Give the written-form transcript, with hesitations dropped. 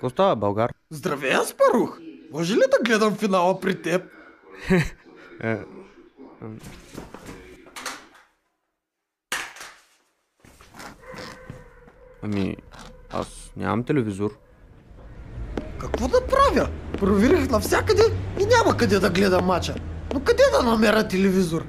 Какво става, Българ? Здравей, Аспарух! Може ли да гледам финала при теб? Е, Ами, аз нямам телевизор. Какво да правя? Проверих навсякъде и няма къде да гледам мача. Но къде да намеря телевизор?